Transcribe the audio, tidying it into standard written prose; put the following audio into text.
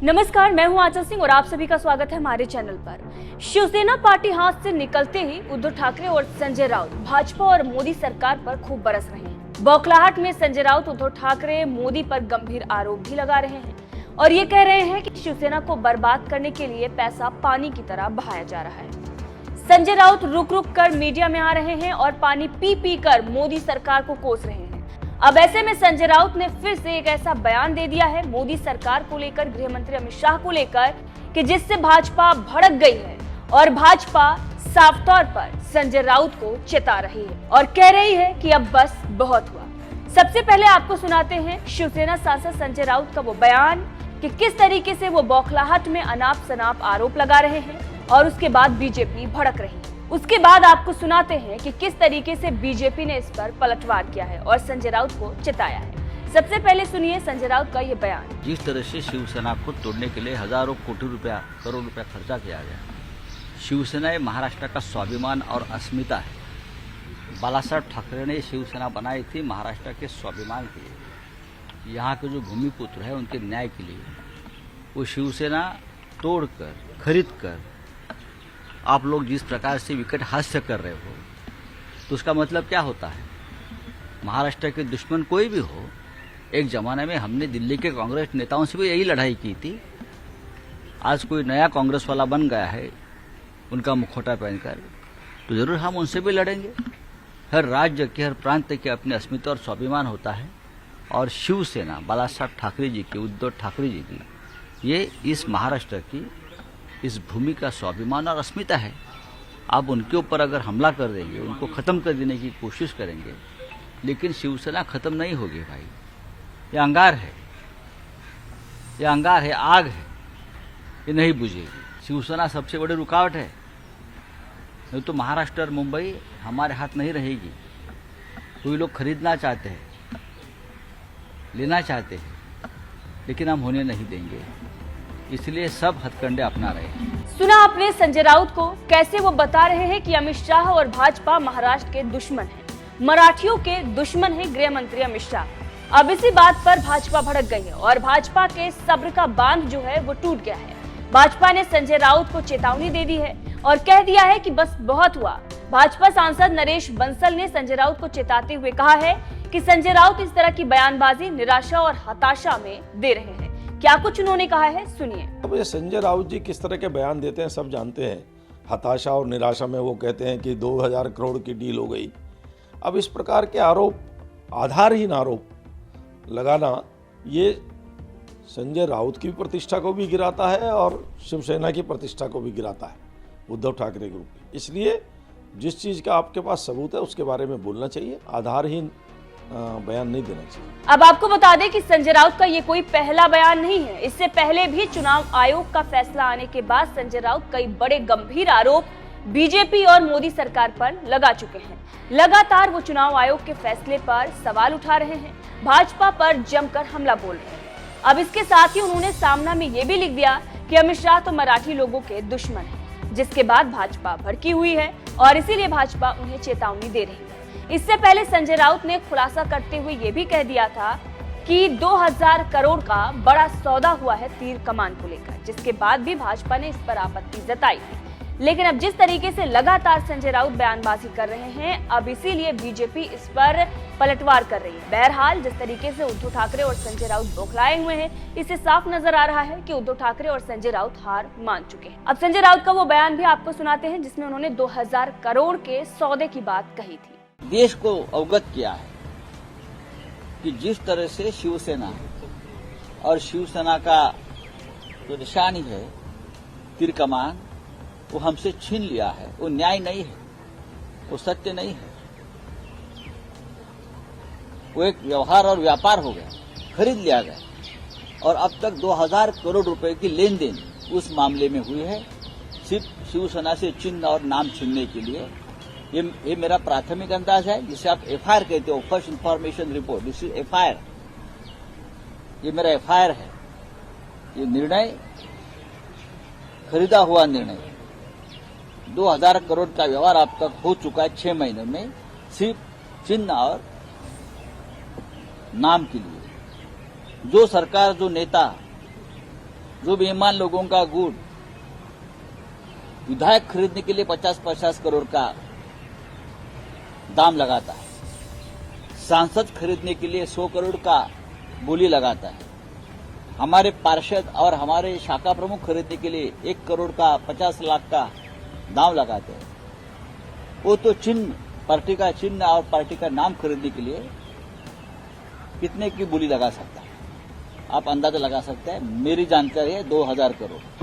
नमस्कार, मैं हूं आंचल सिंह और आप सभी का स्वागत है हमारे चैनल पर। शिवसेना पार्टी हाथ से निकलते ही उद्धव ठाकरे और संजय राउत भाजपा और मोदी सरकार पर खूब बरस रहे हैं। बौखलाहट में संजय राउत उद्धव ठाकरे मोदी पर गंभीर आरोप भी लगा रहे हैं और ये कह रहे हैं कि शिवसेना को बर्बाद करने के लिए पैसा पानी की तरह बहाया जा रहा है। संजय राउत रुक रुक कर मीडिया में आ रहे हैं और पानी पी पी कर मोदी सरकार को कोस रहे हैं। अब ऐसे में संजय राउत ने फिर से एक ऐसा बयान दे दिया है मोदी सरकार को लेकर, गृह मंत्री अमित शाह को लेकर, कि जिससे भाजपा भड़क गई है और भाजपा साफ तौर पर संजय राउत को चेता रही है और कह रही है कि अब बस बहुत हुआ। सबसे पहले आपको सुनाते हैं शिवसेना सांसद संजय राउत का वो बयान कि किस तरीके से वो बौखलाहट में अनाप शनाप आरोप लगा रहे हैं और उसके बाद बीजेपी भड़क रही है। उसके बाद आपको सुनाते हैं कि किस तरीके से बीजेपी ने इस पर पलटवार किया है और संजय राउत को चिताया है। सबसे पहले सुनिए संजय राउत का ये बयान। जिस तरह से शिवसेना को तोड़ने के लिए हजारों कोटि रुपया, करोड़ रुपया खर्चा किया गया, शिवसेना महाराष्ट्र का स्वाभिमान और अस्मिता है। बालासाहेब ठाकरे ने शिवसेना बनाई थी महाराष्ट्र के स्वाभिमान के लिए, यहाँ के जो भूमिपुत्र है उनके न्याय के लिए। वो शिवसेना तोड़कर, खरीद कर आप लोग जिस प्रकार से विकट हास्य कर रहे हो, तो उसका मतलब क्या होता है? महाराष्ट्र के दुश्मन कोई भी हो, एक जमाने में हमने दिल्ली के कांग्रेस नेताओं से भी यही लड़ाई की थी। आज कोई नया कांग्रेस वाला बन गया है उनका मुखौटा पहनकर, तो जरूर हम उनसे भी लड़ेंगे। हर राज्य के, हर प्रांत के अपने अस्मिता और स्वाभिमान होता है और शिवसेना बालासाहेब ठाकरे जी की, उद्धव ठाकरे जी की, ये इस महाराष्ट्र की, इस भूमि का स्वाभिमान और अस्मिता है। आप उनके ऊपर अगर हमला कर देंगे, उनको खत्म कर देने की कोशिश करेंगे, लेकिन शिवसेना खत्म नहीं होगी भाई। ये अंगार है, ये अंगार है, आग है, ये नहीं बुझेगी। शिवसेना सबसे बड़ी रुकावट है। नहीं तो महाराष्ट्र और मुंबई हमारे हाथ नहीं रहेगी। कोई लोग खरीदना चाहते हैं, लेना चाहते हैं, लेकिन हम होने नहीं देंगे। इसलिए सब हथकंडे अपना रहे हैं। सुना आपने संजय राउत को, कैसे वो बता रहे हैं कि अमित शाह और भाजपा महाराष्ट्र के दुश्मन हैं, मराठियों के दुश्मन हैं गृह मंत्री अमित शाह। अब इसी बात पर भाजपा भड़क गई है और भाजपा के सब्र का बांध जो है वो टूट गया है। भाजपा ने संजय राउत को चेतावनी दे दी है और कह दिया है कि बस बहुत हुआ। भाजपा सांसद नरेश बंसल ने संजय राउत को चेताते हुए कहा है कि संजय राउत इस तरह की बयानबाजी निराशा और हताशा में दे रहे हैं। क्या कुछ उन्होंने कहा है, सुनिए। अब ये संजय राउत जी किस तरह के बयान देते हैं सब जानते हैं। हताशा और निराशा में वो कहते हैं कि 2000 करोड़ की डील हो गई। अब इस प्रकार के आरोप, आधारहीन आरोप लगाना, ये संजय राउत की प्रतिष्ठा को भी गिराता है और शिवसेना की प्रतिष्ठा को भी गिराता है, उद्धव ठाकरे ग्रुप की। इसलिए जिस चीज़ का आपके पास सबूत है उसके बारे में बोलना चाहिए, आधारहीन बयान नहीं देना चाहिए। अब आपको बता दें कि संजय राउत का ये कोई पहला बयान नहीं है। इससे पहले भी चुनाव आयोग का फैसला आने के बाद संजय राउत कई बड़े गंभीर आरोप बीजेपी और मोदी सरकार पर लगा चुके हैं। लगातार वो चुनाव आयोग के फैसले पर सवाल उठा रहे हैं, भाजपा पर जमकर हमला बोल रहे हैं। अब इसके साथ ही उन्होंने सामना में ये भी लिख दिया कि अमित शाह तो मराठी लोगों के दुश्मन है, जिसके बाद भाजपा भड़की हुई है और इसीलिए भाजपा उन्हें चेतावनी दे रही है। इससे पहले संजय राउत ने खुलासा करते हुए ये भी कह दिया था कि 2000 करोड़ का बड़ा सौदा हुआ है तीर कमान को लेकर, जिसके बाद भी भाजपा ने इस पर आपत्ति जताई थी। लेकिन अब जिस तरीके से लगातार संजय राउत बयानबाजी कर रहे हैं, अब इसीलिए बीजेपी इस पर पलटवार कर रही है। बहरहाल जिस तरीके से उद्धव ठाकरे और संजय राउत बौखलाए हुए हैं, इससे साफ नजर आ रहा है कि उद्धव ठाकरे और संजय राउत हार मान चुके हैं। अब संजय राउत का वो बयान भी आपको सुनाते हैं जिसमें उन्होंने 2000 करोड़ के सौदे की बात कही थी। देश को अवगत किया है कि जिस तरह से शिवसेना और शिवसेना का जो निशानी है, तीर कमान, वो हमसे छीन लिया है। वो न्याय नहीं है, वो सत्य नहीं है, वो एक व्यवहार और व्यापार हो गया, खरीद लिया गया। और अब तक 2000 करोड़ रुपए की लेन देन उस मामले में हुई है, सिर्फ शिवसेना से चिन्ह और नाम छीनने के लिए। ये मेरा प्राथमिक अंदाज है, जिसे आप एफआईआर कहते हो, first information report. This is FIR, ये मेरा एफआईआर है। ये निर्णय खरीदा हुआ निर्णय, 2000 करोड़ का व्यवहार अब तक हो चुका है 6 महीने में, सिर्फ चिन्ह और नाम के लिए। जो सरकार, जो नेता जो बेईमान लोगों का गुट विधायक खरीदने के लिए 50-50 करोड़ का दाम लगाता है, सांसद खरीदने के लिए 100 करोड़ का बोली लगाता है, हमारे पार्षद और हमारे शाखा प्रमुख खरीदने के लिए 1 करोड़ का 50 लाख का दाम लगाते हैं, वो तो चिन्ह, पार्टी का चिन्ह और पार्टी का नाम खरीदने के लिए कितने की बोली लगा सकता है, आप अंदाजा लगा सकते हैं। मेरी जानकारी है 2000 करोड़।